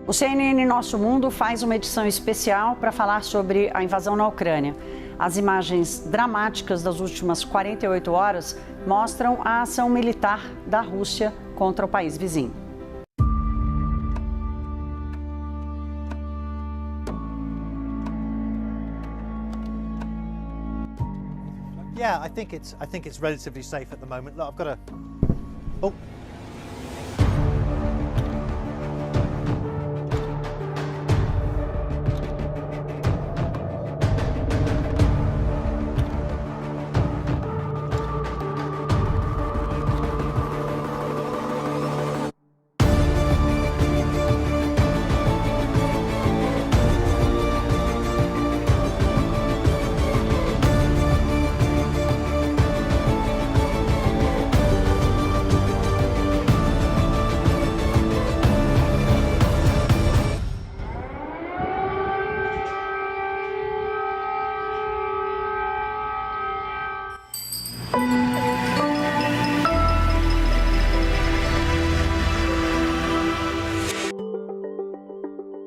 O CNN Nosso Mundo faz uma edição especial para falar sobre a invasão na Ucrânia. As imagens dramáticas das últimas 48 horas mostram a ação militar da Rússia contra o país vizinho. Yeah, I think it's relatively safe at the moment. Look, I've got a... Oh.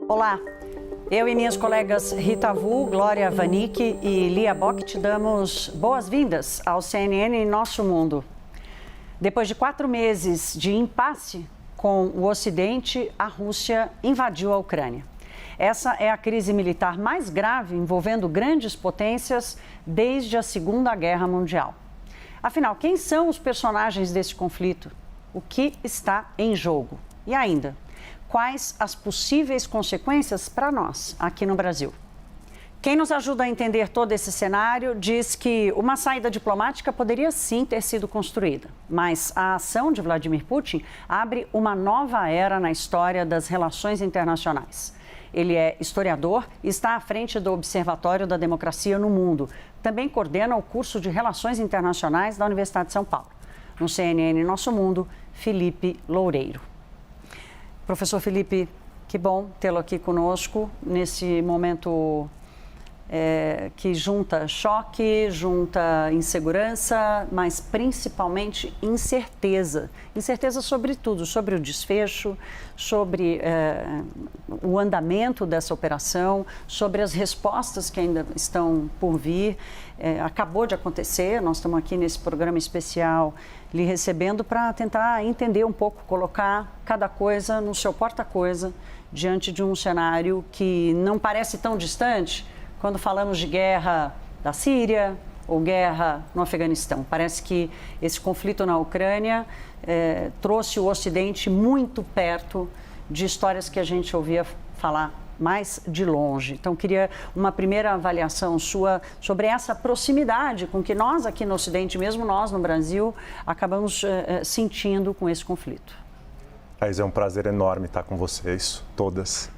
Olá, eu e minhas colegas Rita Vu, Glória Vanik e Lia Bock te damos boas-vindas ao CNN Nosso Mundo. Depois de 4 meses de impasse com o Ocidente, a Rússia invadiu a Ucrânia. Essa é a crise militar mais grave envolvendo grandes potências desde a Segunda Guerra Mundial. Afinal, quem são os personagens desse conflito? O que está em jogo? E ainda, quais as possíveis consequências para nós aqui no Brasil? Quem nos ajuda a entender todo esse cenário diz que uma saída diplomática poderia sim ter sido construída, mas a ação de Vladimir Putin abre uma nova era na história das relações internacionais. Ele é historiador e está à frente do Observatório da Democracia no Mundo. Também coordena o curso de Relações Internacionais da Universidade de São Paulo. No CNN Nosso Mundo, Felipe Loureiro. Professor Felipe, que bom tê-lo aqui conosco nesse momento que junta choque, junta insegurança, mas principalmente incerteza. Incerteza sobre tudo, sobre o desfecho, sobre o andamento dessa operação, sobre as respostas que ainda estão por vir. Acabou de acontecer, nós estamos aqui nesse programa especial lhe recebendo para tentar entender um pouco, colocar cada coisa no seu porta-coisa diante de um cenário que não parece tão distante quando falamos de guerra da Síria ou guerra no Afeganistão. Parece que esse conflito na Ucrânia trouxe o Ocidente muito perto de histórias que a gente ouvia falar mais de longe. Então, queria uma primeira avaliação sua sobre essa proximidade com que nós aqui no Ocidente, mesmo nós no Brasil, acabamos sentindo com esse conflito. Thais, é um prazer enorme estar com vocês, todas.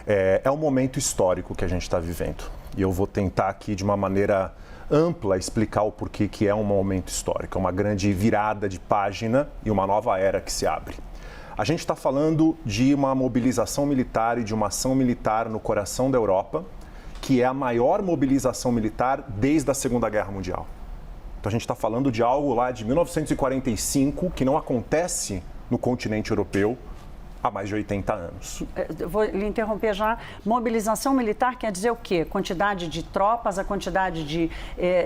É um momento histórico que a gente está vivendo. E eu vou tentar aqui, de uma maneira ampla, explicar o porquê que é um momento histórico. É uma grande virada de página e uma nova era que se abre. A gente está falando de uma mobilização militar e de uma ação militar no coração da Europa, que é a maior mobilização militar desde a Segunda Guerra Mundial. Então a gente está falando de algo lá de 1945, que não acontece no continente europeu há mais de 80 anos. Vou lhe interromper já. Mobilização militar quer dizer o quê? Quantidade de tropas, a quantidade de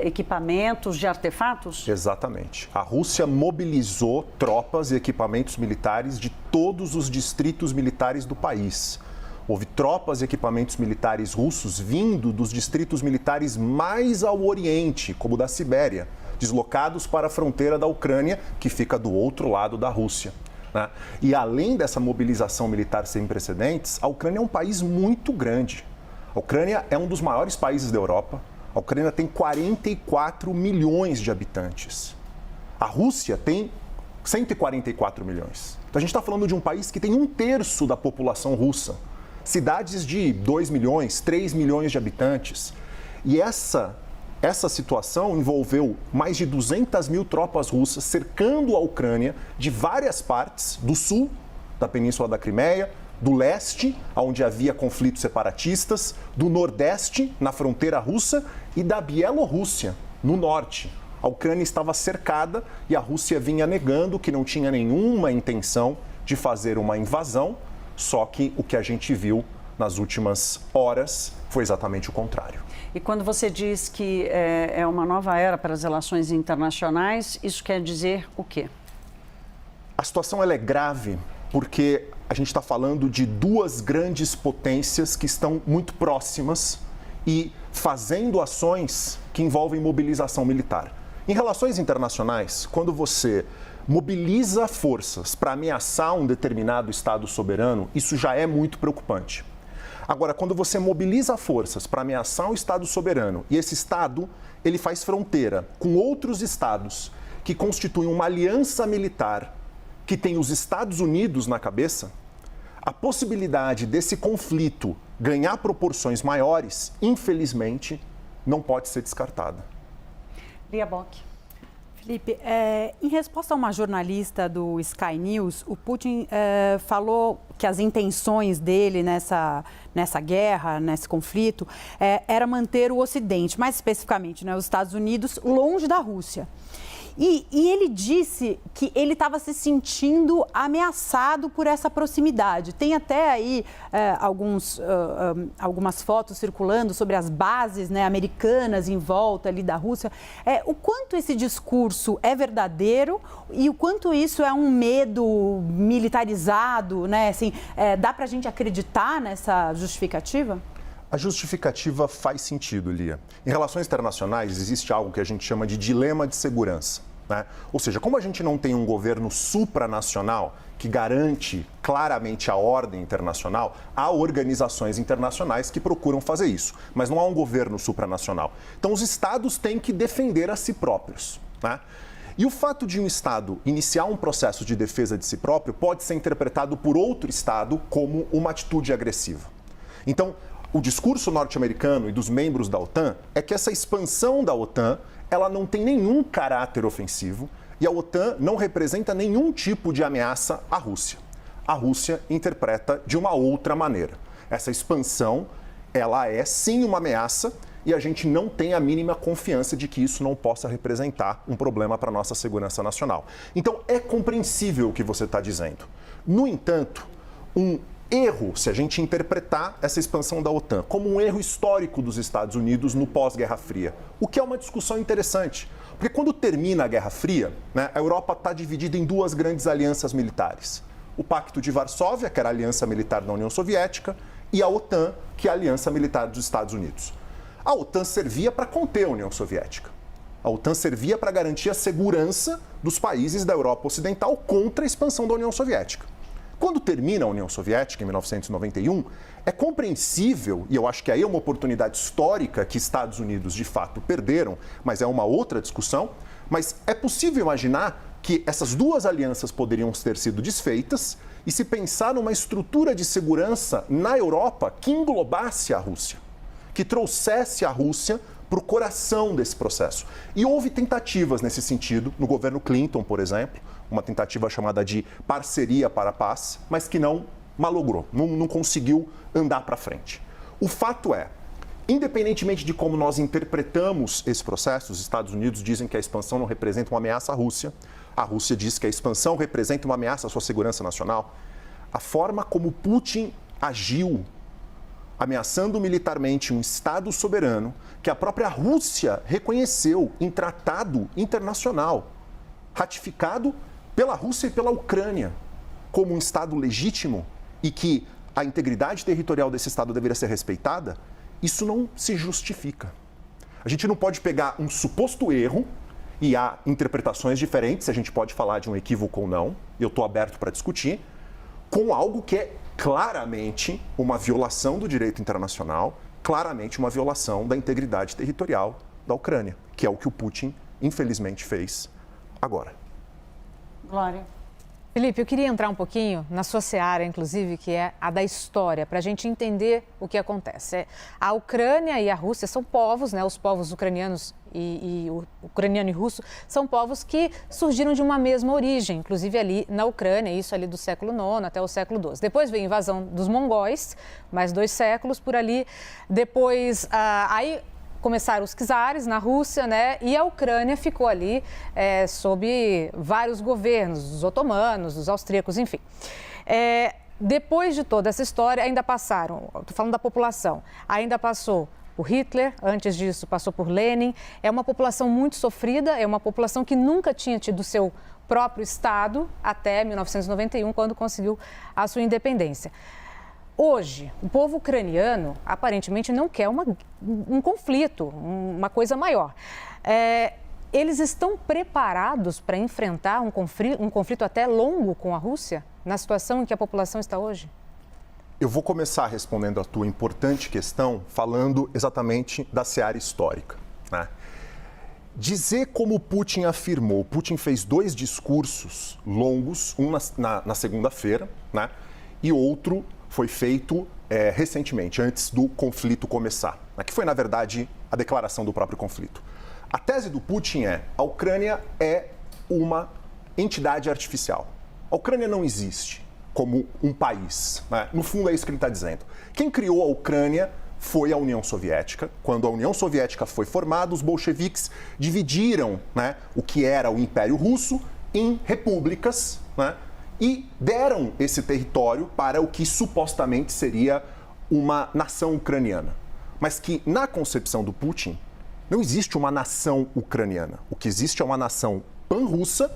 equipamentos, de artefatos? Exatamente. A Rússia mobilizou tropas e equipamentos militares de todos os distritos militares do país. Houve tropas e equipamentos militares russos vindo dos distritos militares mais ao oriente, como o da Sibéria, deslocados para a fronteira da Ucrânia, que fica do outro lado da Rússia. E além dessa mobilização militar sem precedentes, a Ucrânia é um país muito grande. A Ucrânia é um dos maiores países da Europa. A Ucrânia tem 44 milhões de habitantes. A Rússia tem 144 milhões. Então a gente está falando de um país que tem 1/3 da população russa. Cidades de 2 milhões, 3 milhões de habitantes. E essa situação envolveu mais de 200 mil tropas russas cercando a Ucrânia de várias partes, do sul da Península da Crimeia, do leste, onde havia conflitos separatistas, do nordeste, na fronteira russa, e da Bielorrússia, no norte. A Ucrânia estava cercada e a Rússia vinha negando que não tinha nenhuma intenção de fazer uma invasão, Só que o que a gente viu nas últimas horas foi exatamente o contrário. E quando você diz que é uma nova era para as relações internacionais, isso quer dizer o quê? A situação ela é grave porque a gente está falando de duas grandes potências que estão muito próximas e fazendo ações que envolvem mobilização militar. Em relações internacionais, quando você mobiliza forças para ameaçar um determinado Estado soberano, isso já é muito preocupante. Agora, quando você mobiliza forças para ameaçar um Estado soberano e esse Estado ele faz fronteira com outros Estados que constituem uma aliança militar que tem os Estados Unidos na cabeça, a possibilidade desse conflito ganhar proporções maiores, infelizmente, não pode ser descartada. Lia Bock. Felipe, em resposta a uma jornalista do Sky News, o Putin falou que as intenções dele nessa guerra, nesse conflito, era manter o Ocidente, mais especificamente, né, os Estados Unidos, longe da Rússia. E ele disse que ele estava se sentindo ameaçado por essa proximidade. Tem até aí algumas fotos circulando sobre as bases, né, americanas em volta ali da Rússia. O quanto esse discurso é verdadeiro e o quanto isso é um medo militarizado, né? Assim, dá para a gente acreditar nessa justificativa? A justificativa faz sentido, Lia. Em relações internacionais, existe algo que a gente chama de dilema de segurança, né? Ou seja, como a gente não tem um governo supranacional que garante claramente a ordem internacional, há organizações internacionais que procuram fazer isso, mas não há um governo supranacional. Então, os estados têm que defender a si próprios, né? E o fato de um Estado iniciar um processo de defesa de si próprio pode ser interpretado por outro Estado como uma atitude agressiva. Então, o discurso norte-americano e dos membros da OTAN é que essa expansão da OTAN ela não tem nenhum caráter ofensivo e a OTAN não representa nenhum tipo de ameaça à Rússia. A Rússia interpreta de uma outra maneira. Essa expansão, ela é sim uma ameaça e a gente não tem a mínima confiança de que isso não possa representar um problema para a nossa segurança nacional. Então, é compreensível o que você está dizendo. No entanto, um erro, se a gente interpretar essa expansão da OTAN como um erro histórico dos Estados Unidos no pós-Guerra Fria, o que é uma discussão interessante. Porque quando termina a Guerra Fria, né, a Europa está dividida em duas grandes alianças militares. O Pacto de Varsóvia, que era a aliança militar da União Soviética, e a OTAN, que é a aliança militar dos Estados Unidos. A OTAN servia para conter a União Soviética. A OTAN servia para garantir a segurança dos países da Europa Ocidental contra a expansão da União Soviética. Quando termina a União Soviética, em 1991, é compreensível, e eu acho que aí é uma oportunidade histórica que Estados Unidos de fato perderam, mas é uma outra discussão, mas é possível imaginar que essas duas alianças poderiam ter sido desfeitas e se pensar numa estrutura de segurança na Europa que englobasse a Rússia, que trouxesse a Rússia para o coração desse processo. E houve tentativas nesse sentido, no governo Clinton, por exemplo, uma tentativa chamada de parceria para a paz, mas que não malogrou, não conseguiu andar para frente. O fato é, independentemente de como nós interpretamos esse processo, os Estados Unidos dizem que a expansão não representa uma ameaça à Rússia, a Rússia diz que a expansão representa uma ameaça à sua segurança nacional. A forma como Putin agiu, ameaçando militarmente um Estado soberano que a própria Rússia reconheceu em tratado internacional, ratificado pela Rússia e pela Ucrânia como um Estado legítimo e que a integridade territorial desse Estado deveria ser respeitada, isso não se justifica. A gente não pode pegar um suposto erro, e há interpretações diferentes, a gente pode falar de um equívoco ou não, eu estou aberto para discutir, com algo que é claramente uma violação do direito internacional, claramente uma violação da integridade territorial da Ucrânia, que é o que o Putin, infelizmente, fez agora. Glória. Felipe, eu queria entrar um pouquinho na sua seara, inclusive, que é a da história, para a gente entender o que acontece. A Ucrânia e a Rússia são povos, né? Os povos ucranianos e o ucraniano e russo são povos que surgiram de uma mesma origem, inclusive ali na Ucrânia, isso ali do século IX até o século XII. Depois veio a invasão dos mongóis, mais 2 séculos por ali. Depois, aí começaram os czares na Rússia, né? E a Ucrânia ficou ali sob vários governos, os otomanos, os austríacos, enfim. Depois de toda essa história, ainda passaram, estou falando da população, ainda passou por Hitler, antes disso passou por Lenin. É uma população muito sofrida, é uma população que nunca tinha tido seu próprio Estado até 1991, quando conseguiu a sua independência. Hoje, o povo ucraniano aparentemente não quer um conflito, uma coisa maior. Eles estão preparados para enfrentar um conflito até longo com a Rússia, na situação em que a população está hoje? Eu vou começar respondendo a tua importante questão falando exatamente da seara histórica, né? Dizer como o Putin afirmou, Putin fez 2 discursos longos, um na segunda-feira, né? E outro foi feito recentemente, antes do conflito começar, né? Que foi, na verdade, a declaração do próprio conflito. A tese do Putin a Ucrânia é uma entidade artificial. A Ucrânia não existe como um país, né? No fundo é isso que ele está dizendo. Quem criou a Ucrânia foi a União Soviética. Quando a União Soviética foi formada, os bolcheviques dividiram, né, o que era o Império Russo em repúblicas, né, e deram esse território para o que supostamente seria uma nação ucraniana. Mas que, na concepção do Putin, não existe uma nação ucraniana. O que existe é uma nação pan-russa,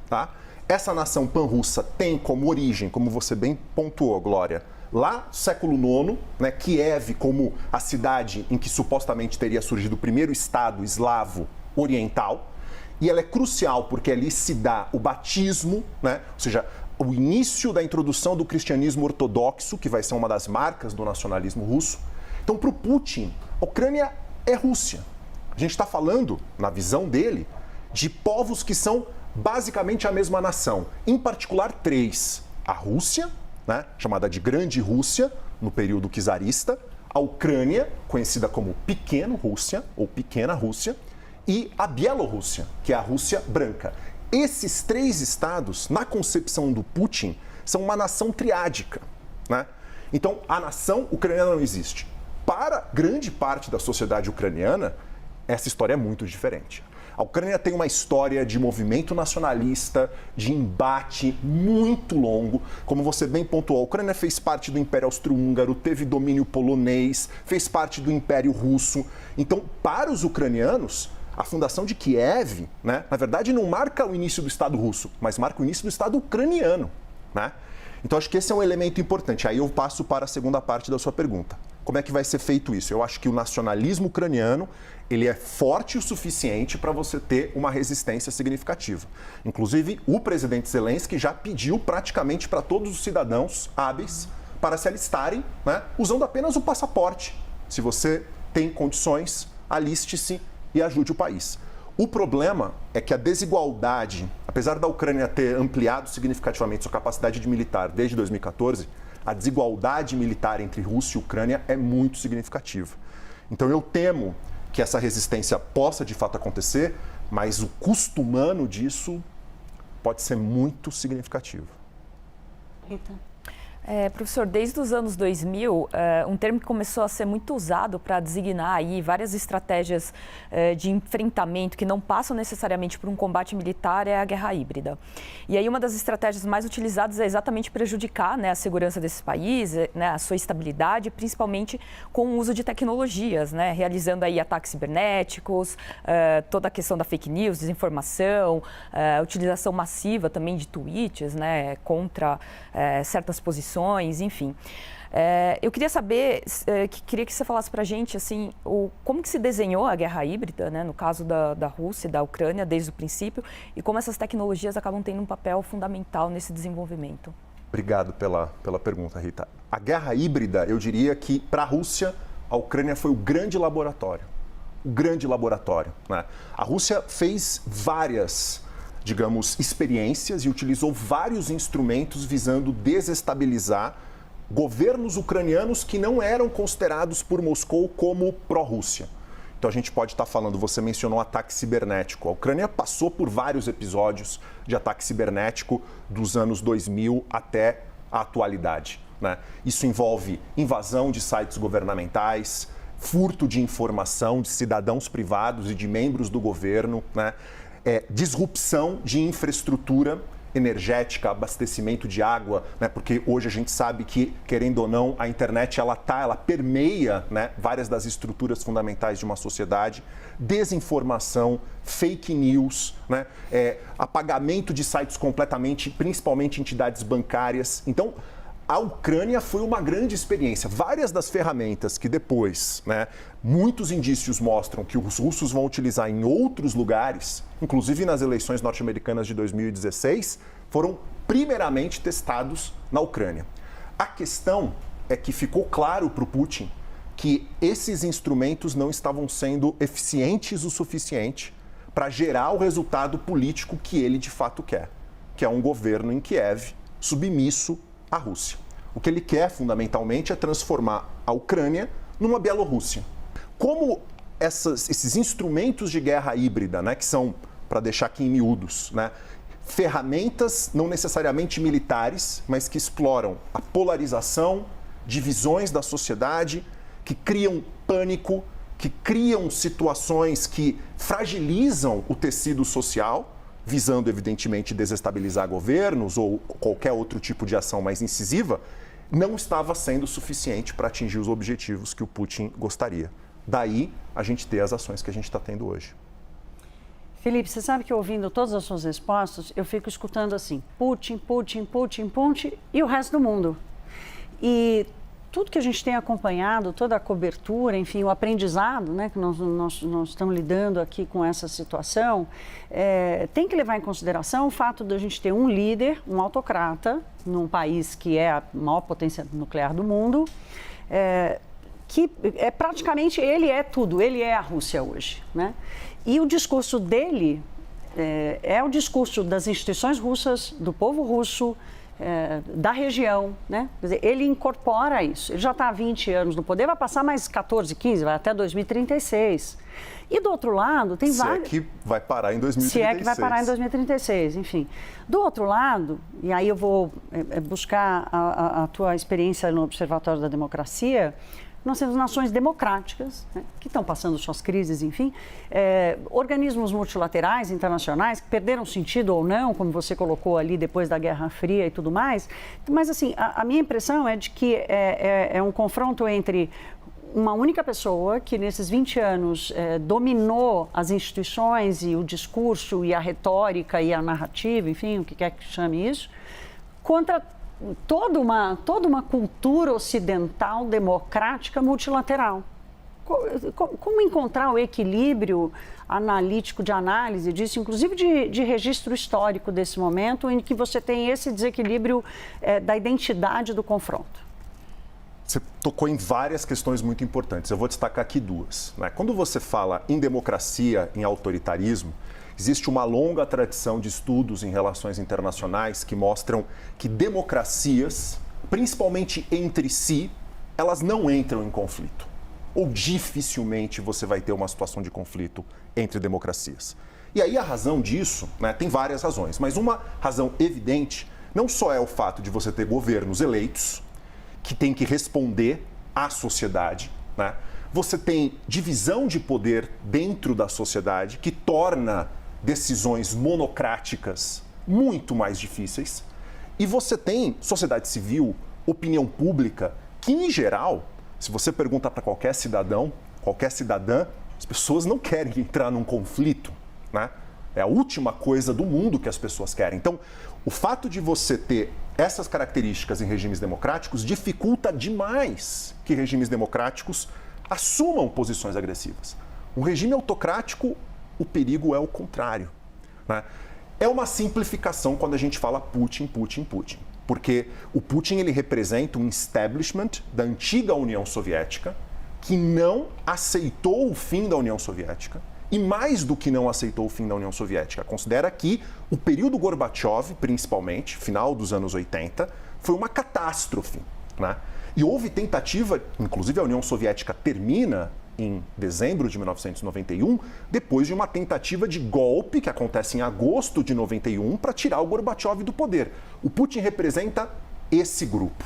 tá? Essa nação pan-russa tem como origem, como você bem pontuou, Glória, lá no século IX, né, Kiev como a cidade em que supostamente teria surgido o primeiro Estado eslavo oriental. E ela é crucial porque ali se dá o batismo, né, ou seja, o início da introdução do cristianismo ortodoxo, que vai ser uma das marcas do nacionalismo russo. Então, para o Putin, a Ucrânia é Rússia. A gente está falando, na visão dele, de povos que são basicamente a mesma nação. Em particular, 3. A Rússia, né, chamada de Grande Rússia, no período czarista. A Ucrânia, conhecida como Pequena Rússia, ou Pequena Rússia. E a Bielorrússia, que é a Rússia branca. Esses 3 estados, na concepção do Putin, são uma nação triádica, né? Então, a nação ucraniana não existe. Para grande parte da sociedade ucraniana, essa história é muito diferente. A Ucrânia tem uma história de movimento nacionalista, de embate muito longo. Como você bem pontuou, a Ucrânia fez parte do Império Austro-Húngaro, teve domínio polonês, fez parte do Império Russo. Então, para os ucranianos, a fundação de Kiev, né, na verdade, não marca o início do Estado russo, mas marca o início do Estado ucraniano, né? Então, acho que esse é um elemento importante. Aí eu passo para a segunda parte da sua pergunta. Como é que vai ser feito isso? Eu acho que o nacionalismo ucraniano, ele é forte o suficiente para você ter uma resistência significativa. Inclusive, o presidente Zelensky já pediu praticamente para todos os cidadãos hábeis para se alistarem, né, usando apenas o passaporte. Se você tem condições, aliste-se e ajude o país. O problema é que a desigualdade, apesar da Ucrânia ter ampliado significativamente sua capacidade de militar desde 2014, a desigualdade militar entre Rússia e Ucrânia é muito significativa. Então eu temo que essa resistência possa de fato acontecer, mas o custo humano disso pode ser muito significativo. Rita. Professor, desde os anos 2000, um termo que começou a ser muito usado para designar aí várias estratégias de enfrentamento que não passam necessariamente por um combate militar é a guerra híbrida. E aí uma das estratégias mais utilizadas é exatamente prejudicar, né, a segurança desse país, né, a sua estabilidade, principalmente com o uso de tecnologias, né, realizando aí ataques cibernéticos, toda a questão da fake news, desinformação, a utilização massiva também de tweets, né, contra certas posições. Enfim, eu queria saber, queria que você falasse para a gente assim, como que se desenhou a guerra híbrida, né, no caso da Rússia e da Ucrânia desde o princípio, e como essas tecnologias acabam tendo um papel fundamental nesse desenvolvimento. Obrigado pela pergunta, Rita. A guerra híbrida, eu diria que para a Rússia, a Ucrânia foi o grande laboratório. O grande laboratório, né? A Rússia fez várias, digamos, experiências e utilizou vários instrumentos visando desestabilizar governos ucranianos que não eram considerados por Moscou como pró-Rússia. Então a gente pode estar falando, você mencionou ataque cibernético. A Ucrânia passou por vários episódios de ataque cibernético dos anos 2000 até a atualidade, né? Isso envolve invasão de sites governamentais, furto de informação de cidadãos privados e de membros do governo, né? Disrupção de infraestrutura energética, abastecimento de água, né? Porque hoje a gente sabe que, querendo ou não, a internet ela permeia, né, várias das estruturas fundamentais de uma sociedade, desinformação, fake news, né, apagamento de sites completamente, principalmente entidades bancárias. Então, a Ucrânia foi uma grande experiência. Várias das ferramentas que depois, né, muitos indícios mostram que os russos vão utilizar em outros lugares, inclusive nas eleições norte-americanas de 2016, foram primeiramente testados na Ucrânia. A questão é que ficou claro para o Putin que esses instrumentos não estavam sendo eficientes o suficiente para gerar o resultado político que ele de fato quer, que é um governo em Kiev submisso à Rússia. O que ele quer, fundamentalmente, é transformar a Ucrânia numa Bielorrússia. Como esses instrumentos de guerra híbrida, né, que são, para deixar aqui em miúdos, né, ferramentas não necessariamente militares, mas que exploram a polarização, divisões da sociedade, que criam pânico, que criam situações que fragilizam o tecido social, visando, evidentemente, desestabilizar governos ou qualquer outro tipo de ação mais incisiva, não estava sendo suficiente para atingir os objetivos que o Putin gostaria. Daí, a gente ter as ações que a gente está tendo hoje. Felipe, você sabe que ouvindo todas as suas respostas, eu fico escutando assim, Putin, Putin, Putin, Putin e o resto do mundo. E tudo que a gente tem acompanhado, toda a cobertura, enfim, o aprendizado, né, que nós estamos lidando aqui com essa situação, tem que levar em consideração o fato de a gente ter um líder, um autocrata, num país que é a maior potência nuclear do mundo, que praticamente ele é tudo, ele é a Rússia hoje, né? E o discurso dele é o discurso das instituições russas, do povo russo, da região, né? Quer dizer, ele incorpora isso. Ele já está há 20 anos no poder, vai passar mais 14, 15, vai até 2036. E do outro lado, tem vários... Se é que vai parar em 2036. Se é que vai parar em 2036, enfim. Do outro lado, e aí eu vou buscar a tua experiência no Observatório da Democracia, nós temos nações democráticas, né, que estão passando suas crises, enfim, organismos multilaterais, internacionais, que perderam sentido ou não, como você colocou ali depois da Guerra Fria e tudo mais. Mas, assim, a minha impressão é de que é um confronto entre uma única pessoa que, nesses 20 anos, dominou as instituições e o discurso e a retórica e a narrativa, enfim, o que quer que chame isso, contra toda uma cultura ocidental, democrática, multilateral. Como encontrar o equilíbrio analítico de análise disso, inclusive de registro histórico desse momento, em que você tem esse desequilíbrio da identidade do confronto? Você tocou em várias questões muito importantes. Eu vou destacar aqui duas, né? Quando você fala em democracia, em autoritarismo, existe uma longa tradição de estudos em relações internacionais que mostram que democracias, principalmente entre si, elas não entram em conflito. Ou dificilmente você vai ter uma situação de conflito entre democracias. E aí a razão disso, né, tem várias razões, mas uma razão evidente não só é o fato de você ter governos eleitos que têm que responder à sociedade, né? Você tem divisão de poder dentro da sociedade que torna decisões monocráticas muito mais difíceis. E você tem sociedade civil, opinião pública, que em geral, se você pergunta para qualquer cidadão, qualquer cidadã, as pessoas não querem entrar num conflito, né? É a última coisa do mundo que as pessoas querem. Então, o fato de você ter essas características em regimes democráticos dificulta demais que regimes democráticos assumam posições agressivas. Um regime autocrático, o perigo é o contrário, né? É uma simplificação quando a gente fala Putin, Putin, Putin. Porque o Putin ele representa um establishment da antiga União Soviética que não aceitou o fim da União Soviética e, mais do que não aceitou o fim da União Soviética, considera que o período Gorbachev, principalmente, final dos anos 80, foi uma catástrofe, né? E houve tentativa, inclusive a União Soviética termina em dezembro de 1991, depois de uma tentativa de golpe que acontece em agosto de 91 para tirar o Gorbachev do poder. O Putin representa esse grupo,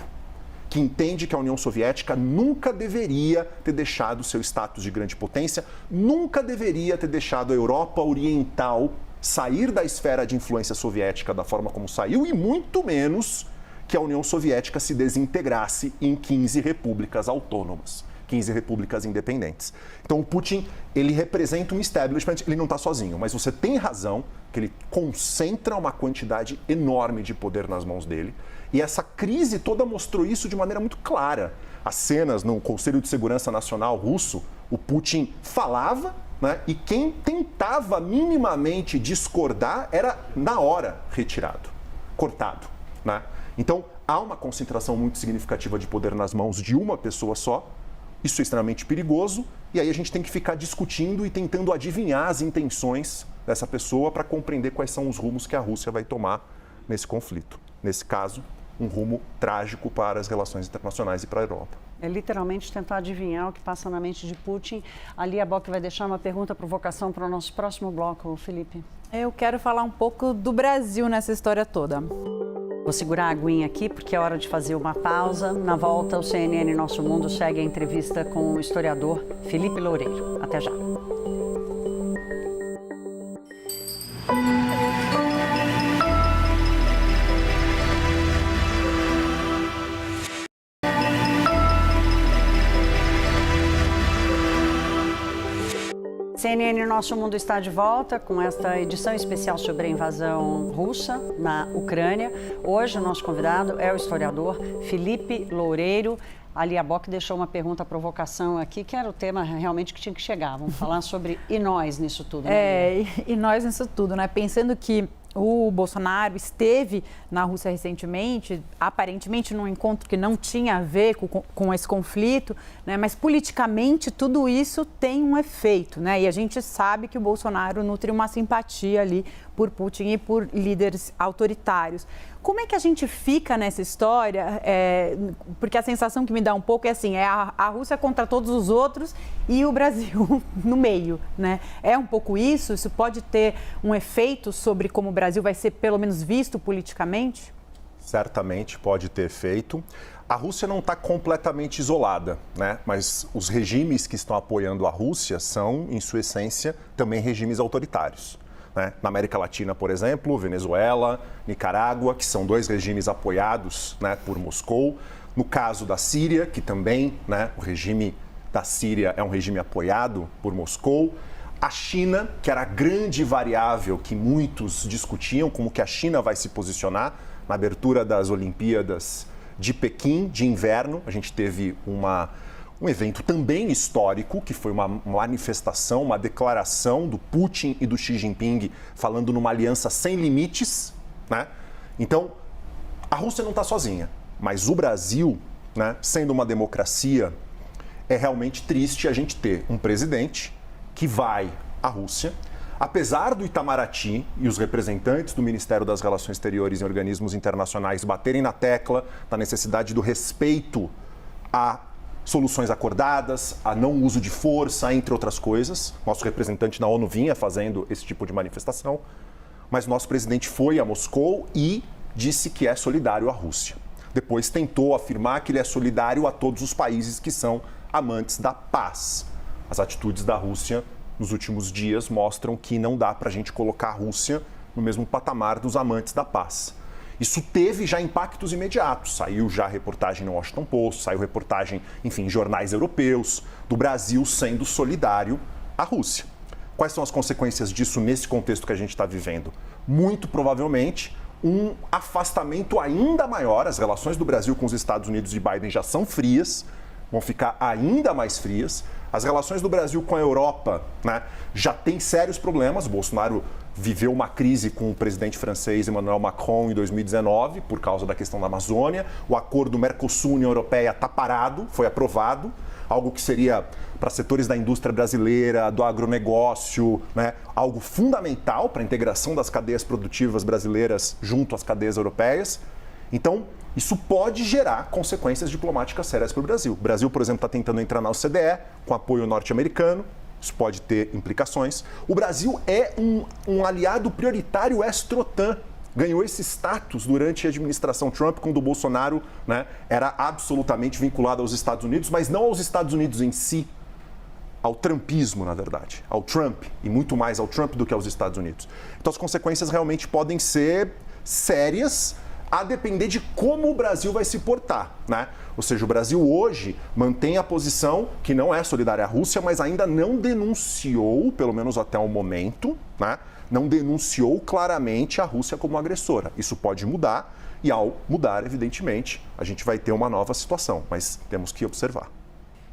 que entende que a União Soviética nunca deveria ter deixado seu status de grande potência, nunca deveria ter deixado a Europa Oriental sair da esfera de influência soviética da forma como saiu e muito menos que a União Soviética se desintegrasse em 15 repúblicas autônomas, 15 repúblicas independentes. Então o Putin, ele representa um establishment, ele não está sozinho, mas você tem razão que ele concentra uma quantidade enorme de poder nas mãos dele. E essa crise toda mostrou isso de maneira muito clara. As cenas no Conselho de Segurança Nacional russo, o Putin falava, né, e quem tentava minimamente discordar era, na hora, retirado, cortado, né? Então, há uma concentração muito significativa de poder nas mãos de uma pessoa só. Isso é extremamente perigoso. E aí a gente tem que ficar discutindo e tentando adivinhar as intenções dessa pessoa para compreender quais são os rumos que a Rússia vai tomar nesse conflito. Nesse caso, um rumo trágico para as relações internacionais e para a Europa. É literalmente tentar adivinhar o que passa na mente de Putin. A Lia Bock vai deixar uma pergunta, provocação para o nosso próximo bloco, Felipe. Eu quero falar um pouco do Brasil nessa história toda. Vou segurar a aguinha aqui porque é hora de fazer uma pausa. Na volta, o CNN Nosso Mundo segue a entrevista com o historiador Felipe Loureiro. Até já. CNN Nosso Mundo está de volta com esta edição especial sobre a invasão russa na Ucrânia. Hoje o nosso convidado é o historiador Felipe Loureiro. A Lia Bock deixou uma pergunta, provocação aqui, que era o tema realmente que tinha que chegar. Vamos falar sobre e nós nisso tudo. Né? E nós nisso tudo, né? Pensando que o Bolsonaro esteve na Rússia recentemente, aparentemente num encontro que não tinha a ver com esse conflito, né? Mas politicamente tudo isso tem um efeito, né? E a gente sabe que o Bolsonaro nutre uma simpatia ali por Putin e por líderes autoritários. Como é que a gente fica nessa história? Porque a sensação que me dá um pouco é assim, é a Rússia contra todos os outros e o Brasil no meio, né? É um pouco isso? Isso pode ter um efeito sobre como o Brasil vai ser pelo menos visto politicamente? Certamente pode ter efeito. A Rússia não está completamente isolada, né? Mas os regimes que estão apoiando a Rússia são, em sua essência, também regimes autoritários. Né? Na América Latina, por exemplo, Venezuela, Nicarágua, que são dois regimes apoiados, né, por Moscou. No caso da Síria, que também, né, o regime da Síria é um regime apoiado por Moscou. A China, que era a grande variável que muitos discutiam, como que a China vai se posicionar na abertura das Olimpíadas de Pequim, de inverno. A gente teve um evento também histórico, que foi uma manifestação, uma declaração do Putin e do Xi Jinping falando numa aliança sem limites, né? Então, a Rússia não está sozinha, mas o Brasil, né, sendo uma democracia, é realmente triste a gente ter um presidente que vai à Rússia, apesar do Itamaraty e os representantes do Ministério das Relações Exteriores e organismos internacionais baterem na tecla da necessidade do respeito a soluções acordadas, a não uso de força, entre outras coisas. Nosso representante na ONU vinha fazendo esse tipo de manifestação, mas nosso presidente foi a Moscou e disse que é solidário à Rússia. Depois tentou afirmar que ele é solidário a todos os países que são amantes da paz. As atitudes da Rússia nos últimos dias mostram que não dá para a gente colocar a Rússia no mesmo patamar dos amantes da paz. Isso teve já impactos imediatos. Saiu já reportagem no Washington Post, saiu reportagem, enfim, em jornais europeus, do Brasil sendo solidário à Rússia. Quais são as consequências disso nesse contexto que a gente está vivendo? Muito provavelmente um afastamento ainda maior. As relações do Brasil com os Estados Unidos de Biden já são frias, vão ficar ainda mais frias. As relações do Brasil com a Europa, né, já tem sérios problemas. O Bolsonaro viveu uma crise com o presidente francês Emmanuel Macron em 2019 por causa da questão da Amazônia. O acordo Mercosul-União Europeia está parado, foi aprovado, algo que seria para setores da indústria brasileira, do agronegócio, né, algo fundamental para a integração das cadeias produtivas brasileiras junto às cadeias europeias. Então, isso pode gerar consequências diplomáticas sérias para o Brasil. O Brasil, por exemplo, está tentando entrar na OCDE com apoio norte-americano. Isso pode ter implicações. O Brasil é um aliado prioritário ex-OTAN. Ganhou esse status durante a administração Trump, quando o Bolsonaro, né, era absolutamente vinculado aos Estados Unidos, mas não aos Estados Unidos em si. ao trumpismo, na verdade, ao Trump, e muito mais ao Trump do que aos Estados Unidos. Então as consequências realmente podem ser sérias, a depender de como o Brasil vai se portar, né? Ou seja, o Brasil hoje mantém a posição que não é solidária à Rússia, mas ainda não denunciou, pelo menos até o momento, né? Não denunciou claramente a Rússia como agressora. Isso pode mudar e, ao mudar, evidentemente, a gente vai ter uma nova situação, mas temos que observar.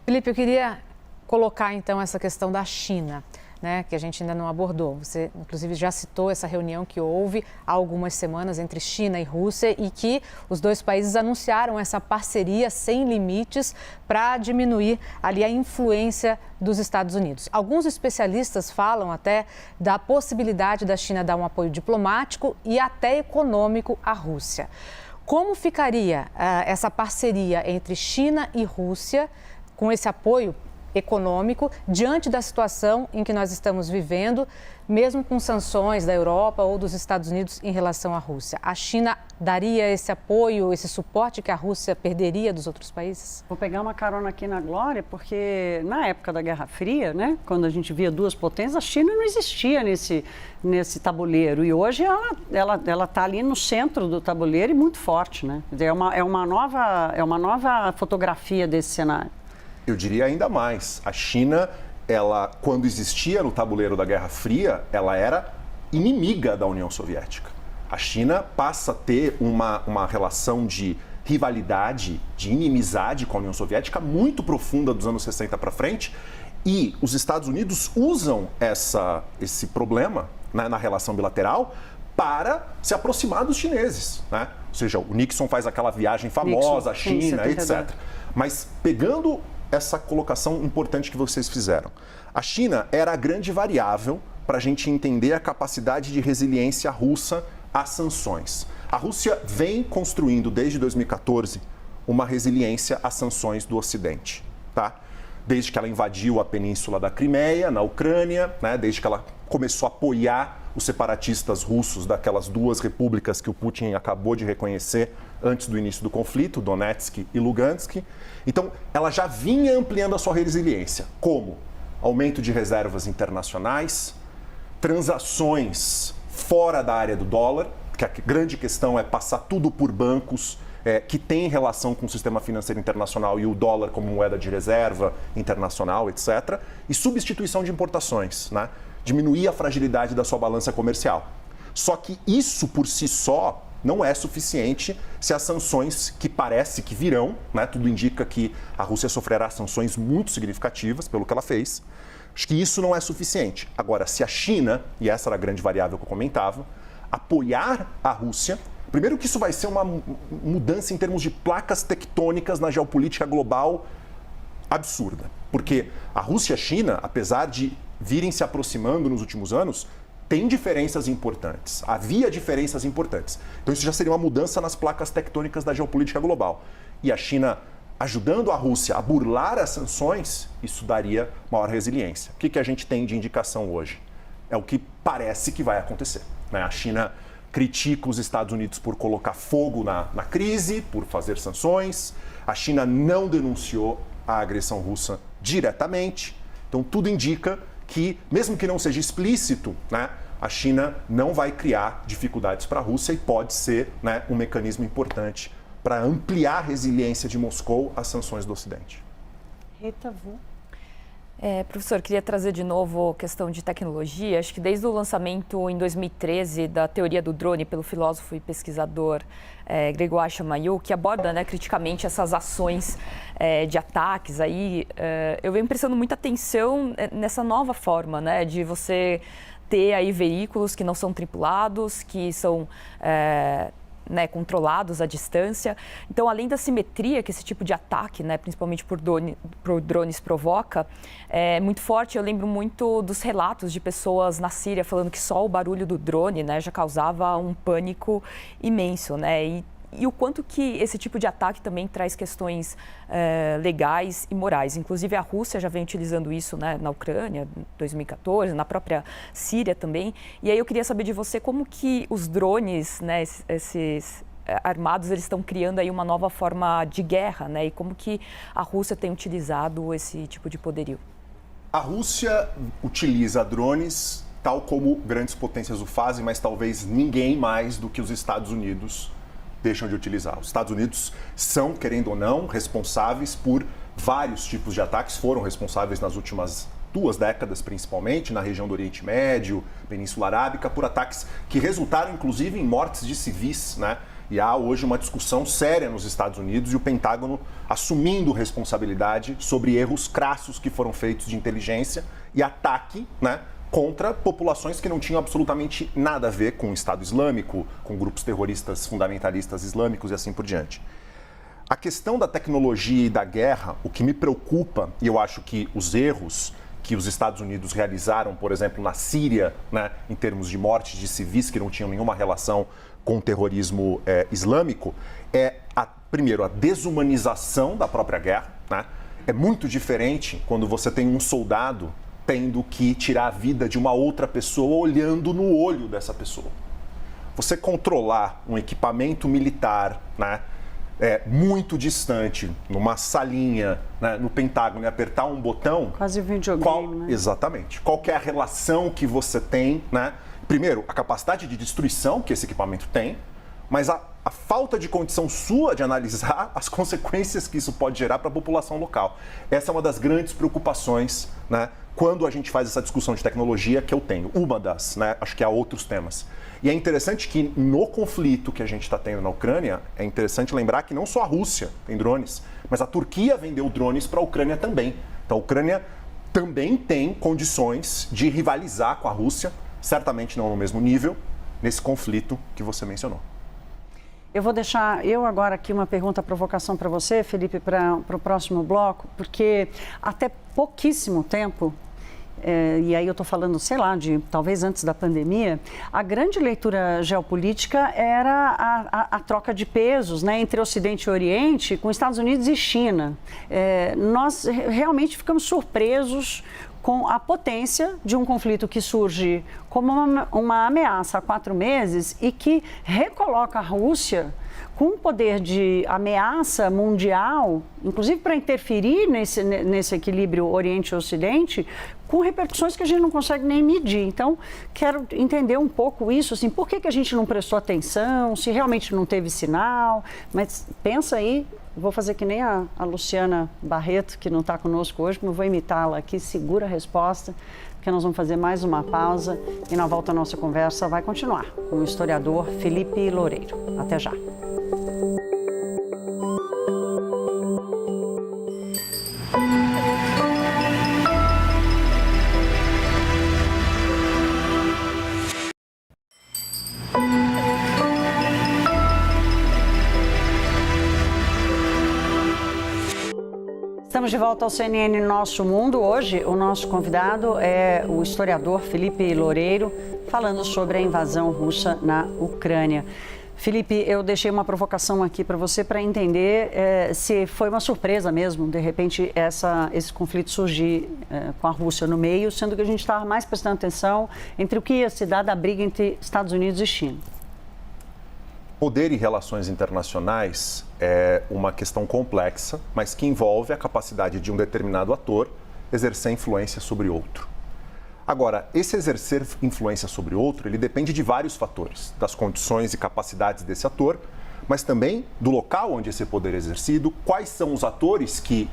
Felipe, eu queria colocar então essa questão da China, né, que a gente ainda não abordou. Você, inclusive, já citou essa reunião que houve há algumas semanas entre China e Rússia e que os dois países anunciaram essa parceria sem limites para diminuir ali a influência dos Estados Unidos. Alguns especialistas falam até da possibilidade da China dar um apoio diplomático e até econômico à Rússia. Como ficaria essa parceria entre China e Rússia com esse apoio econômico diante da situação em que nós estamos vivendo, mesmo com sanções da Europa ou dos Estados Unidos em relação à Rússia? A China daria esse apoio, esse suporte que a Rússia perderia dos outros países? Vou pegar uma carona aqui na Glória, porque na época da Guerra Fria, né, quando a gente via duas potências, a China não existia nesse tabuleiro. E hoje ela está ali no centro do tabuleiro e muito forte, né? É uma nova fotografia desse cenário. Eu diria ainda mais, a China, ela, quando existia no tabuleiro da Guerra Fria, ela era inimiga da União Soviética. A China passa a ter uma relação de rivalidade, de inimizade com a União Soviética muito profunda dos anos 60 para frente, e os Estados Unidos usam esse problema, né, na relação bilateral para se aproximar dos chineses, né? Ou seja, o Nixon faz aquela viagem famosa à China, etc. Mas pegando essa colocação importante que vocês fizeram. A China era a grande variável para a gente entender a capacidade de resiliência russa às sanções. A Rússia vem construindo, desde 2014, uma resiliência às sanções do Ocidente, tá? Desde que ela invadiu a península da Crimeia, na Ucrânia, né? Desde que ela começou a apoiar os separatistas russos daquelas duas repúblicas que o Putin acabou de reconhecer antes do início do conflito, Donetsk e Lugansk. Então, ela já vinha ampliando a sua resiliência. Como? Aumento de reservas internacionais, transações fora da área do dólar, que a grande questão é passar tudo por bancos que têm relação com o sistema financeiro internacional e o dólar como moeda de reserva internacional, etc. E substituição de importações, né? Diminuir a fragilidade da sua balança comercial. Só que isso por si só não é suficiente se as sanções que parece que virão, né? Tudo indica que a Rússia sofrerá sanções muito significativas pelo que ela fez. Acho que isso não é suficiente. Agora, se a China, e essa era a grande variável que eu comentava, apoiar a Rússia, primeiro que isso vai ser uma mudança em termos de placas tectônicas na geopolítica global absurda. Porque a Rússia e a China, apesar de virem se aproximando nos últimos anos, tem diferenças importantes, havia diferenças importantes. Então isso já seria uma mudança nas placas tectônicas da geopolítica global. E a China ajudando a Rússia a burlar as sanções, isso daria maior resiliência. O que a gente tem de indicação hoje? É o que parece que vai acontecer, né? A China critica os Estados Unidos por colocar fogo na crise, por fazer sanções. A China não denunciou a agressão russa diretamente. Então tudo indica que, mesmo que não seja explícito, né, a China não vai criar dificuldades para a Rússia e pode ser, né, um mecanismo importante para ampliar a resiliência de Moscou às sanções do Ocidente. Rita Vu. Professor, queria trazer de novo a questão de tecnologia. Acho que desde o lançamento em 2013 da teoria do drone pelo filósofo e pesquisador Grégoire Chamayou, que aborda, né, criticamente essas ações de ataques, eu venho prestando muita atenção nessa nova forma, né, de você ter aí veículos que não são tripulados, que são né, controlados à distância. Então, além da simetria que esse tipo de ataque, né, principalmente por drones, provoca, é muito forte. Eu lembro muito dos relatos de pessoas na Síria falando que só o barulho do drone, né, já causava um pânico imenso, né? E o quanto que esse tipo de ataque também traz questões legais e morais. Inclusive, a Rússia já vem utilizando isso, né, na Ucrânia, em 2014, na própria Síria também. E aí eu queria saber de você como que os drones, né, esses armados, eles estão criando aí uma nova forma de guerra, né? E como que a Rússia tem utilizado esse tipo de poderio? A Rússia utiliza drones tal como grandes potências o fazem, mas talvez ninguém mais do que os Estados Unidos deixam de utilizar. Os Estados Unidos são, querendo ou não, responsáveis por vários tipos de ataques, foram responsáveis nas últimas 2 décadas, principalmente, na região do Oriente Médio, Península Arábica, por ataques que resultaram, inclusive, em mortes de civis, né? E há hoje uma discussão séria nos Estados Unidos e o Pentágono assumindo responsabilidade sobre erros crassos que foram feitos de inteligência e ataque, né, contra populações que não tinham absolutamente nada a ver com o Estado Islâmico, com grupos terroristas fundamentalistas islâmicos e assim por diante. A questão da tecnologia e da guerra, o que me preocupa, e eu acho que os erros que os Estados Unidos realizaram, por exemplo, na Síria, né, em termos de mortes de civis que não tinham nenhuma relação com o terrorismo islâmico, primeiro, a desumanização da própria guerra, né? É muito diferente quando você tem um soldado tendo que tirar a vida de uma outra pessoa olhando no olho dessa pessoa. Você controlar um equipamento militar, né, muito distante, numa salinha, né, no Pentágono, e apertar um botão... Quase videogame, né? Exatamente. Qual que é a relação que você tem, né? Primeiro, a capacidade de destruição que esse equipamento tem, mas a falta de condição sua de analisar as consequências que isso pode gerar para a população local. Essa é uma das grandes preocupações, né, quando a gente faz essa discussão de tecnologia que eu tenho. Uma das, né, acho que há outros temas. E é interessante que no conflito que a gente está tendo na Ucrânia, é interessante lembrar que não só a Rússia tem drones, mas a Turquia vendeu drones para a Ucrânia também. Então a Ucrânia também tem condições de rivalizar com a Rússia, certamente não no mesmo nível, nesse conflito que você mencionou. Eu vou deixar agora aqui uma pergunta, provocação para você, Felipe, para o próximo bloco, porque até pouquíssimo tempo, e aí eu estou falando, sei lá, de talvez antes da pandemia, a grande leitura geopolítica era a troca de pesos, né, entre Ocidente e Oriente, com Estados Unidos e China. Nós realmente ficamos surpresos com a potência de um conflito que surge como uma ameaça há 4 meses e que recoloca a Rússia com um poder de ameaça mundial, inclusive para interferir nesse equilíbrio Oriente e Ocidente, com repercussões que a gente não consegue nem medir. Então, quero entender um pouco isso, assim, por que a gente não prestou atenção, se realmente não teve sinal, mas pensa aí. Vou fazer que nem a Luciana Barreto, que não está conosco hoje, mas vou imitá-la aqui, segura a resposta, porque nós vamos fazer mais uma pausa e na volta a nossa conversa vai continuar com o historiador Felipe Loureiro. Até já. Estamos de volta ao CNN Nosso Mundo. Hoje, o nosso convidado é o historiador Felipe Loureiro, falando sobre a invasão russa na Ucrânia. Felipe, eu deixei uma provocação aqui para você para entender se foi uma surpresa mesmo, de repente, esse conflito surgir com a Rússia no meio, sendo que a gente estava mais prestando atenção entre o que ia se dar da briga entre Estados Unidos e China. Poder e relações internacionais é uma questão complexa, mas que envolve a capacidade de um determinado ator exercer influência sobre outro. Agora, esse exercer influência sobre outro, ele depende de vários fatores, das condições e capacidades desse ator, mas também do local onde esse poder é exercido, quais são os atores que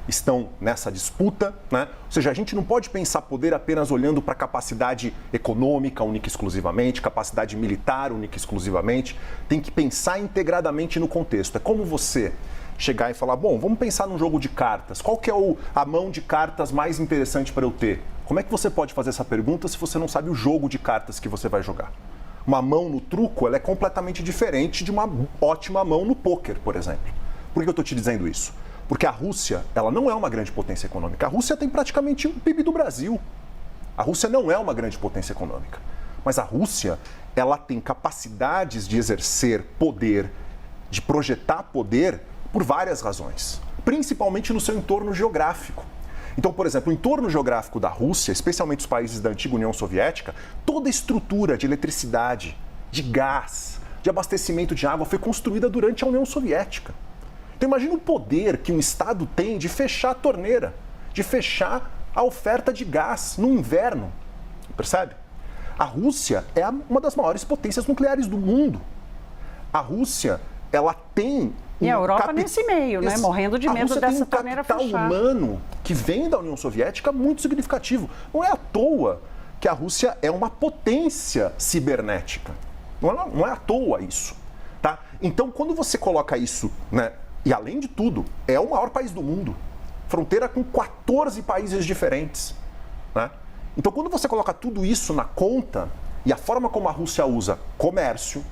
estão nessa disputa, né? Ou seja, a gente não pode pensar poder apenas olhando para a capacidade econômica única e exclusivamente, capacidade militar única e exclusivamente, tem que pensar integradamente no contexto. É como você chegar e falar, bom, vamos pensar num jogo de cartas, qual que é a mão de cartas mais interessante para eu ter? Como é que você pode fazer essa pergunta se você não sabe o jogo de cartas que você vai jogar? Uma mão no truco, ela é completamente diferente de uma ótima mão no pôquer, por exemplo. Por que eu estou te dizendo isso? Porque a Rússia, ela não é uma grande potência econômica. A Rússia tem praticamente o PIB do Brasil. A Rússia não é uma grande potência econômica. Mas a Rússia, ela tem capacidades de exercer poder, de projetar poder por várias razões. Principalmente no seu entorno geográfico. Então, por exemplo, o entorno geográfico da Rússia, especialmente os países da antiga União Soviética, toda a estrutura de eletricidade, de gás, de abastecimento de água foi construída durante a União Soviética. Então imagina o poder que um Estado tem de fechar a torneira, de fechar a oferta de gás no inverno. Percebe? A Rússia é uma das maiores potências nucleares do mundo. A Rússia, ela tem... E a Europa nesse meio, né? Morrendo de medo dessa torneira fechar. A Rússia tem um capital humano que vem da União Soviética muito significativo. Não é à toa que a Rússia é uma potência cibernética. Não é à toa isso. Tá? Então, quando você coloca isso, né, e além de tudo, é o maior país do mundo, fronteira com 14 países diferentes. Né? Então, quando você coloca tudo isso na conta e a forma como a Rússia usa comércio,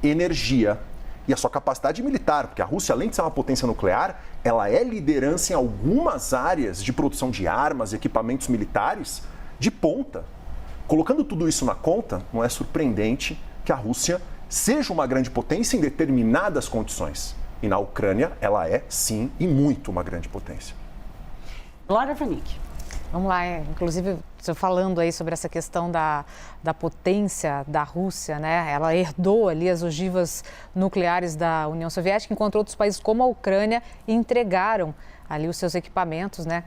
energia e a sua capacidade militar, porque a Rússia, além de ser uma potência nuclear, ela é liderança em algumas áreas de produção de armas e equipamentos militares de ponta. Colocando tudo isso na conta, não é surpreendente que a Rússia seja uma grande potência em determinadas condições. E na Ucrânia, ela é, sim, e muito uma grande potência. Glória Vanik. Vamos lá, inclusive, você falando aí sobre essa questão da potência da Rússia, né? Ela herdou ali as ogivas nucleares da União Soviética, enquanto outros países como a Ucrânia entregaram ali os seus equipamentos, né,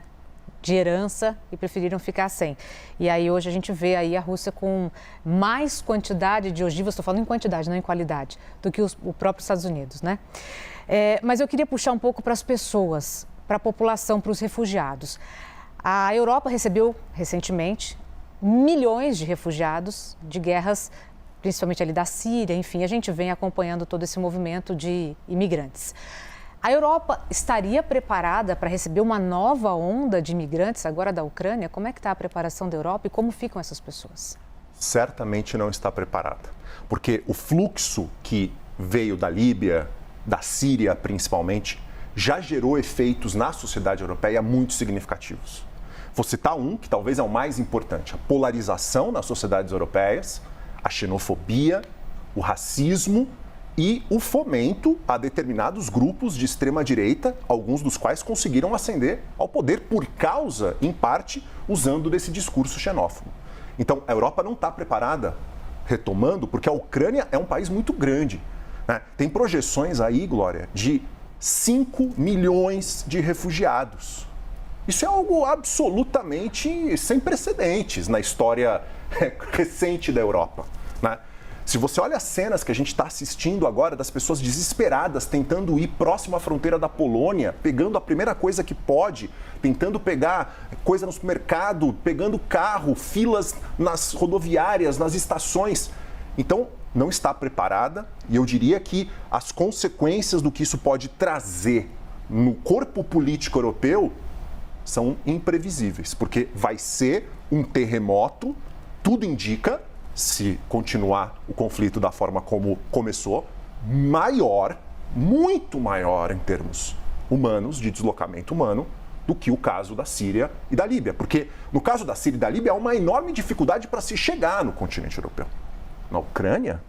de herança e preferiram ficar sem. E aí hoje a gente vê aí a Rússia com mais quantidade de ogivas, estou falando em quantidade, não em qualidade, do que o próprio Estados Unidos, né? Mas eu queria puxar um pouco para as pessoas, para a população, para os refugiados. A Europa recebeu recentemente milhões de refugiados de guerras, principalmente ali da Síria, enfim, a gente vem acompanhando todo esse movimento de imigrantes. A Europa estaria preparada para receber uma nova onda de imigrantes agora da Ucrânia? Como é que está a preparação da Europa e como ficam essas pessoas? Certamente não está preparada, porque o fluxo que veio da Líbia, da Síria principalmente, já gerou efeitos na sociedade europeia muito significativos. Vou citar um que talvez é o mais importante: a polarização nas sociedades europeias, a xenofobia, o racismo e o fomento a determinados grupos de extrema-direita, alguns dos quais conseguiram ascender ao poder por causa, em parte, usando desse discurso xenófobo. Então, a Europa não está preparada, retomando, porque a Ucrânia é um país muito grande. Né? Tem projeções aí, Glória, de 5 milhões de refugiados. Isso é algo absolutamente sem precedentes na história recente da Europa. Né? Se você olha as cenas que a gente está assistindo agora das pessoas desesperadas tentando ir próximo à fronteira da Polônia, pegando a primeira coisa que pode, tentando pegar coisa no supermercado, pegando carro, filas nas rodoviárias, nas estações. Então, não está preparada e eu diria que as consequências do que isso pode trazer no corpo político europeu são imprevisíveis, porque vai ser um terremoto, tudo indica, se continuar o conflito da forma como começou, maior, muito maior em termos humanos, de deslocamento humano, do que o caso da Síria e da Líbia. Porque no caso da Síria e da Líbia há uma enorme dificuldade para se chegar no continente europeu. Na Ucrânia,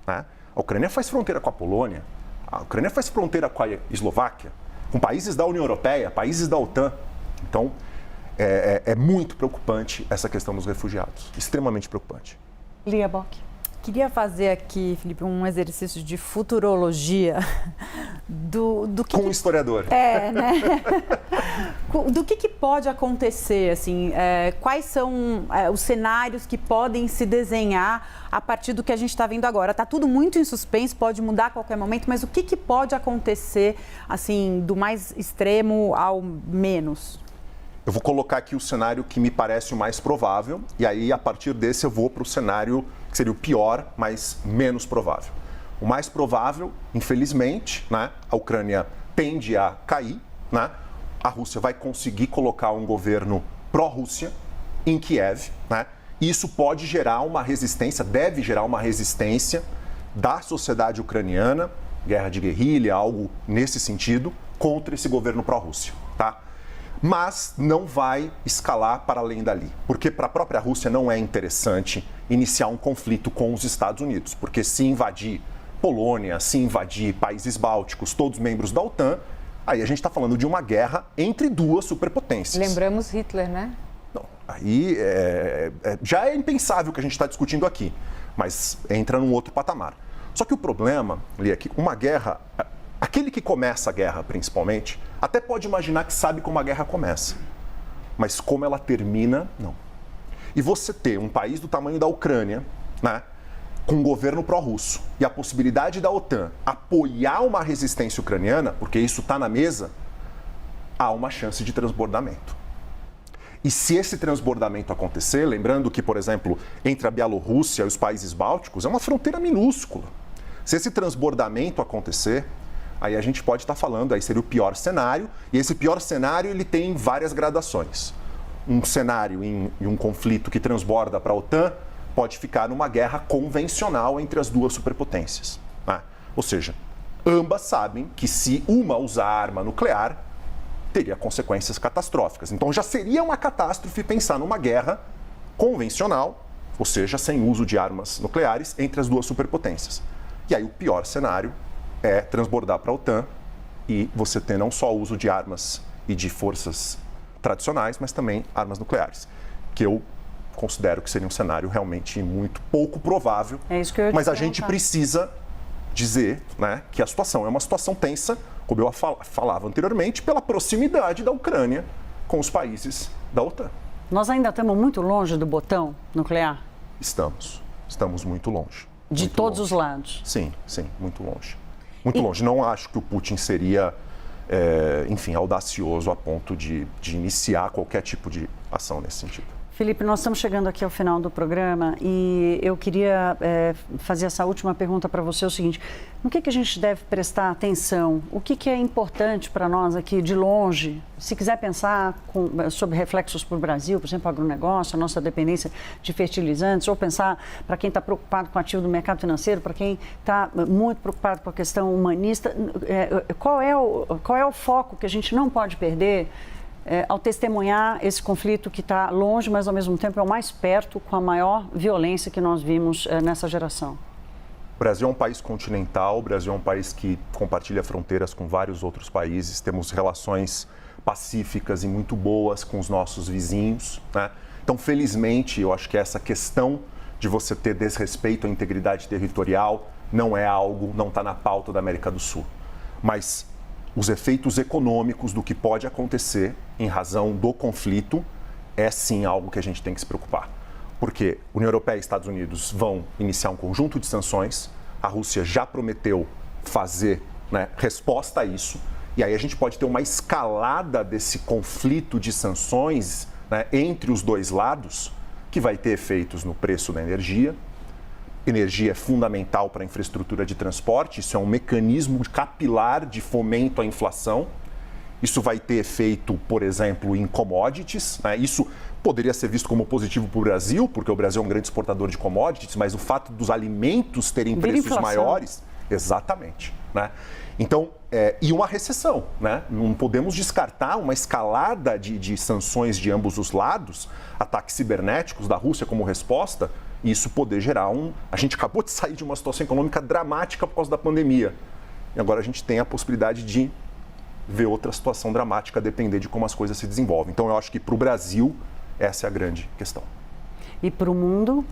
né? A Ucrânia faz fronteira com a Polônia, a Ucrânia faz fronteira com a Eslováquia, com países da União Europeia, países da OTAN. Então, é muito preocupante essa questão dos refugiados, extremamente preocupante. Lia Bock. Queria fazer aqui, Felipe, um exercício de futurologia do que... Com um historiador. Né? Do que pode acontecer, assim, quais são os cenários que podem se desenhar a partir do que a gente está vendo agora? Está tudo muito em suspense, pode mudar a qualquer momento, mas o que pode acontecer, assim, do mais extremo ao menos? Eu vou colocar aqui o cenário que me parece o mais provável, e aí, a partir desse, eu vou para o cenário que seria o pior, mas menos provável. O mais provável, infelizmente, né, a Ucrânia tende a cair, né, a Rússia vai conseguir colocar um governo pró-Rússia em Kiev, né, e isso pode gerar uma resistência, deve gerar uma resistência da sociedade ucraniana, guerra de guerrilha, algo nesse sentido, contra esse governo pró-Rússia, tá? Mas não vai escalar para além dali, porque para a própria Rússia não é interessante iniciar um conflito com os Estados Unidos, porque se invadir Polônia, se invadir países bálticos, todos membros da OTAN, aí a gente está falando de uma guerra entre duas superpotências. Lembramos Hitler, né? Não, aí já é impensável o que a gente está discutindo aqui, mas entra num outro patamar. Só que o problema, Lia, é que uma guerra... Aquele que começa a guerra, principalmente, até pode imaginar que sabe como a guerra começa. mas como ela termina, não. E você ter um país do tamanho da Ucrânia, né, com um governo pró-russo e a possibilidade da OTAN apoiar uma resistência ucraniana, porque isso está na mesa, há uma chance de transbordamento. E se esse transbordamento acontecer, lembrando que, por exemplo, entre a Bielorrússia e os países bálticos é uma fronteira minúscula. Se esse transbordamento acontecer, aí a gente pode estar falando, aí seria o pior cenário, e esse pior cenário ele tem várias gradações. Um cenário em um conflito que transborda para a OTAN pode ficar numa guerra convencional entre as duas superpotências, né? Ou seja, ambas sabem que se uma usar arma nuclear, teria consequências catastróficas. Então já seria uma catástrofe pensar numa guerra convencional, ou seja, sem uso de armas nucleares, entre as duas superpotências. E aí o pior cenário é transbordar para a OTAN e você ter não só o uso de armas e de forças tradicionais, mas também armas nucleares, que eu considero que seria um cenário realmente muito pouco provável. É isso que eu ia te mas a perguntar. gente precisa dizer, né, que a situação é uma situação tensa, como eu falava anteriormente, pela proximidade da Ucrânia com os países da OTAN. Nós ainda estamos muito longe do botão nuclear? Estamos muito longe. De Muito todos longe. os lados? Sim, muito longe. Muito longe. Não acho que o Putin seria, enfim, audacioso a ponto de iniciar qualquer tipo de ação nesse sentido. Felipe, nós estamos chegando aqui ao final do programa e eu queria fazer essa última pergunta para você, o seguinte: no que a gente deve prestar atenção? O que é importante para nós aqui de longe? Se quiser pensar sobre reflexos para o Brasil, por exemplo, agronegócio, a nossa dependência de fertilizantes, ou pensar para quem está preocupado com o ativo do mercado financeiro, para quem está muito preocupado com a questão humanista, qual é o foco que a gente não pode perder ao testemunhar esse conflito que está longe, mas ao mesmo tempo é o mais perto, com a maior violência que nós vimos nessa geração? O Brasil é um país continental, o Brasil é um país que compartilha fronteiras com vários outros países, temos relações pacíficas e muito boas com os nossos vizinhos, né? Então, felizmente, eu acho que essa questão de você ter desrespeito à integridade territorial não é algo, não está na pauta da América do Sul. Mas os efeitos econômicos do que pode acontecer em razão do conflito é sim algo que a gente tem que se preocupar. Porque a União Europeia e Estados Unidos vão iniciar um conjunto de sanções, a Rússia já prometeu fazer, né, resposta a isso, e aí a gente pode ter uma escalada desse conflito de sanções, né, entre os dois lados, que vai ter efeitos no preço da energia. Energia é fundamental para a infraestrutura de transporte, isso é um mecanismo capilar de fomento à inflação. Isso vai ter efeito, por exemplo, em commodities, né? Isso poderia ser visto como positivo para o Brasil, porque o Brasil é um grande exportador de commodities, mas o fato dos alimentos terem preços maiores, exatamente, né? Então, e uma recessão, né? Não podemos descartar uma escalada de sanções de ambos os lados, ataques cibernéticos da Rússia como resposta, e isso poder gerar A gente acabou de sair de uma situação econômica dramática por causa da pandemia. E agora a gente tem a possibilidade de ver outra situação dramática, a depender de como as coisas se desenvolvem. Então, eu acho que para o Brasil, essa é a grande questão. E para o mundo?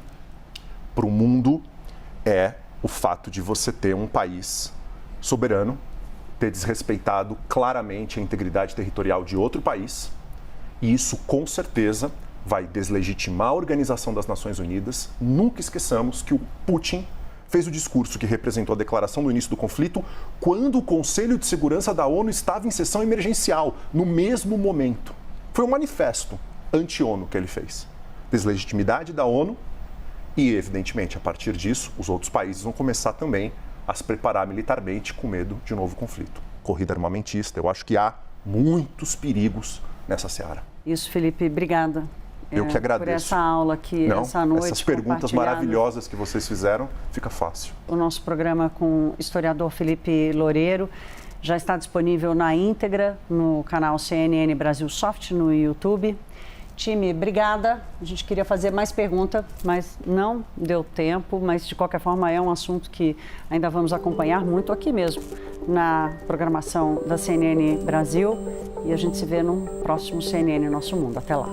Para o mundo é o fato de você ter um país soberano, ter desrespeitado claramente a integridade territorial de outro país, e isso, com certeza, vai deslegitimar a Organização das Nações Unidas. Nunca esqueçamos que o Putin fez o discurso que representou a declaração do início do conflito quando o Conselho de Segurança da ONU estava em sessão emergencial, no mesmo momento. Foi um manifesto anti-ONU que ele fez. Deslegitimidade da ONU e, evidentemente, a partir disso, os outros países vão começar também a se preparar militarmente com medo de um novo conflito. Corrida armamentista, eu acho que há muitos perigos nessa seara. Isso, Felipe, obrigada. Eu que agradeço. Por essa aula aqui, Não, essa noite. essas perguntas maravilhosas que vocês fizeram, fica fácil. O nosso programa com o historiador Felipe Loureiro já está disponível na íntegra no canal CNN Brasil Soft no YouTube. Time, obrigada. A gente queria fazer mais pergunta, mas não deu tempo. Mas, de qualquer forma, é um assunto que ainda vamos acompanhar muito aqui mesmo, na programação da CNN Brasil. E a gente se vê no próximo CNN Nosso Mundo. Até lá.